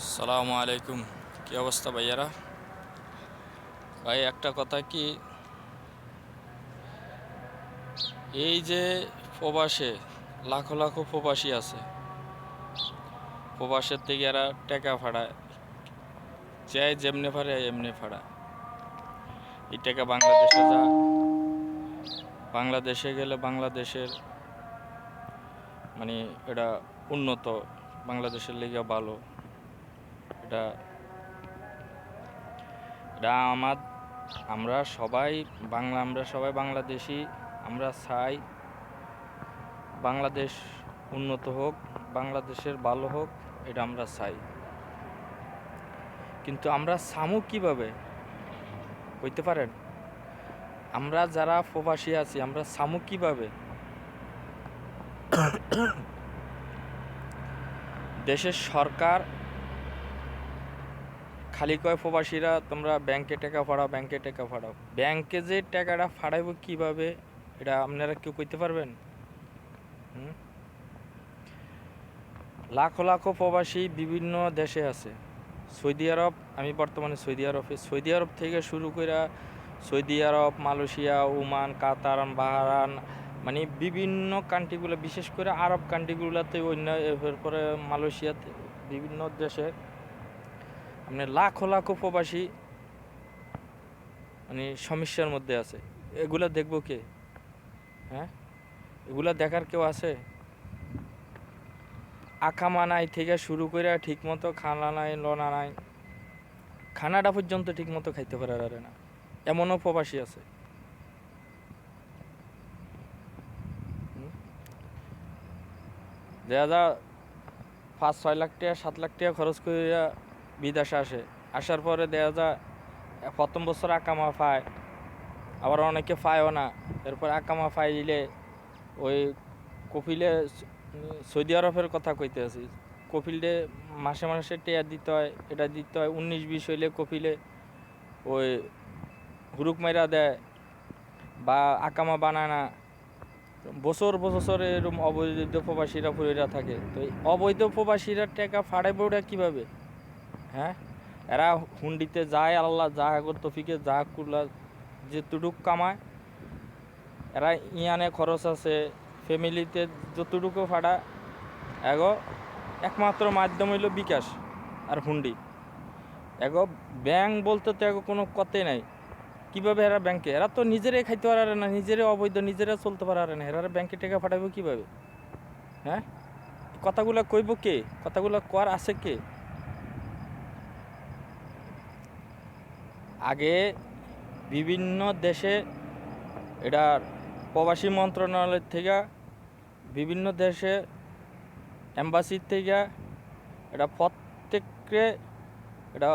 আসসালামু আলাইকুম। কি অবস্থা ভাইয়ারা? ভাই একটা কথা কি, এই যে প্রবাসে লাখো লাখো প্রবাসী আছে, প্রবাসের থেকে এরা টাকা ফাড়ায়, চাই যেমনি ফাড়ে এমনি ফাড়ায়। এই টাকা বাংলাদেশে বাংলাদেশে গেলে বাংলাদেশের মানে এটা উন্নত, বাংলাদেশের লেগে ভালো। এটা এটা আমরা সবাই আমরা সবাই বাংলাদেশি। আমরা চাই বাংলাদেশ উন্নত হোক, বাংলাদেশের ভালো হোক, এটা আমরা চাই। কিন্তু আমরা চামু কিভাবে কইতে পারেন? আমরা যারা প্রবাসী আছি আমরা চামু কিভাবে? দেশের সরকার খালি কয় প্রবাসীরা তোমরা ব্যাংকে টাকা ফাড়াও, ব্যাংকে টাকা ফাড়াও। ব্যাংকে যে টাকাটা ফাড়াইব কিভাবে এটা আপনারা কেউ কইতে পারবেন? লাখো লাখো প্রবাসী বিভিন্ন দেশে আছে। সৌদি আরব, আমি বর্তমানে সৌদি আরব থেকে শুরু করে সৌদি আরব, মালয়েশিয়া, ওমান, কাতার, বাহরাইন, মানে বিভিন্ন কান্ট্রিগুলো, বিশেষ করে আরব কান্ট্রিগুলোতে, অন্য এরপরে মালয়েশিয়াতে, বিভিন্ন দেশে মানে লাখো লাখো প্রবাসী মানে সমস্যার মধ্যে আছে। এগুলা দেখবো কে? হ্যাঁ, এগুলা দেখার কেউ আছে? আকামা নাই থেকে শুরু করে ঠিকমতো খানা নাই, লনা নাই, খানাটা পর্যন্ত ঠিকমতো খাইতে পারে না, এমনও প্রবাসী আছে। যা 5-6 লাখ টাকা, 7 লাখ টাকা খরচ করে বিদেশে আসার পরে দেখা যায় প্রথম বছর আকামা পায়, আবার অনেকে পায়ও না। এরপর আকামা পাইলে ওই কপিলে, সৌদি আরবের কথা কইতে আছি, কপিলে মাসে মাসে টেয়া দিতে হয়, এটা দিতে হয়। 19-20 হইলে কপিলে ওই হুরুক মাইরা দেয় বা আকামা বানায় না। বছর বছর এরকম অবৈধ প্রবাসীরা পড়ে থাকে। তো এই অবৈধ প্রবাসীরা টাকা ফাড়াইব ওটা কীভাবে? হ্যাঁ, এরা হুন্ডিতে যায়, আল্লাহ যা তফিকে যা কুলা যেটুক কামায়, এরা ইয়ানে খরচ আছে, ফ্যামিলিতে যতটুকু ফাড়া, এগো একমাত্র মাধ্যম হইল বিকাশ আর হুন্ডি। এগো ব্যাংক বলতে তো এগো কোনো কথাই নাই। কীভাবে এরা ব্যাংকে, এরা তো নিজেরাই খাইতে পারে না, নিজেরাই অবৈধ, নিজেরা চলতে পারে না, এরা ব্যাংকে টাকা ফাটাইব কীভাবে? হ্যাঁ, কথাগুলো কইব কে? কথাগুলো কর আছে কে? আগে বিভিন্ন দেশে এটা প্রবাসী মন্ত্রণালয় থেকে, বিভিন্ন দেশে এম্বাসির থেকে এটা প্রত্যেককে এটা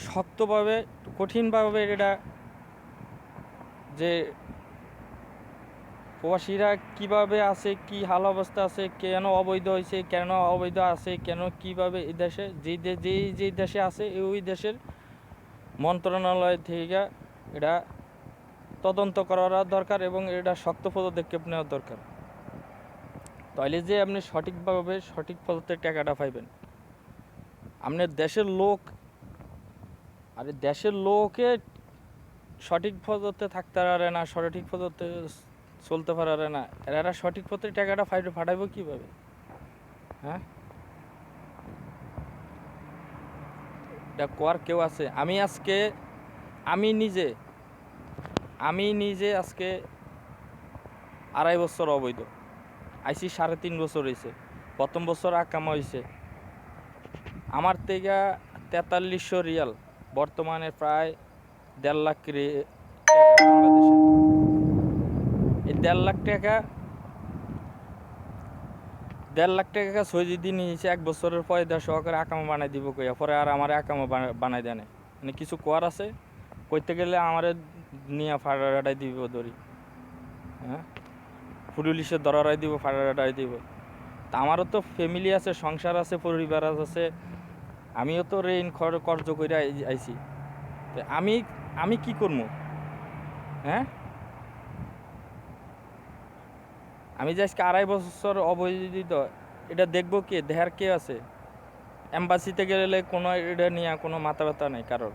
শক্তভাবে, কঠিনভাবে এটা যে প্রবাসীরা কিভাবে আছে, কি হাল অবস্থা আছে, কেন অবৈধ হয়েছে, কেন অবৈধ আছে, কেন কিভাবে এই দেশে যেই দেশে আছে ওই দেশের মন্ত্রণালয় থেকে এটা তদন্ত করা দরকার এবং এটা শক্ত পদক্ষেপ নেওয়া দরকার। তাইলে যে আপনি সঠিকভাবে সঠিক পদ্ধতিতে টাকাটা পাইবেন। আপনার দেশের লোক, আরে দেশের লোকে সঠিক পদ্ধতিতে থাকতে পারে না, সঠিক পদ্ধতিতে চলতে পারে না, এরা সঠিক পথে টাকাটা ফাটাইব কীভাবে? হ্যাঁ, এটা কোয়ার কেউ আছে? আমি নিজে আজকে 2.5 বছর অবৈধ আইসি, 3.5 বছর হয়েছে। প্রথম বছর আকামা হয়েছে আমার থেকে 4300 রিয়াল, বর্তমানে প্রায় 1.5 লাখ বাংলাদেশে। এই 1.5 লাখ টাকা, 1.5 লাখ টাকা সৌদি দিয়ে নিয়েছে 1 বছরের পয়দা সহকারে আকামা বানাই দিব কইয়া, পরে আর আমার আকামা বানাই দেয় না। মানে কিছু কোয়ার আছে? কইতে গেলে আমার নিয়ে ফাড়াটাই দিব ধরি। হ্যাঁ, পুলিশের দরারাই দিব, ফাড়াটাই দিব। তা আমারও তো ফ্যামিলি আছে, সংসার আছে, পরিবার আছে, আমিও তো ঋণ কর্জ করে আইছি। তো আমি কি করবো? হ্যাঁ, আমি যে আজকে 2.5 বছর অবৈধ, এটা দেখবো কে? দেহার কে আছে? এম্বাসিতে গেলে কোনো এটা নিয়ে কোনো মাথা ব্যথা নেই কারোর।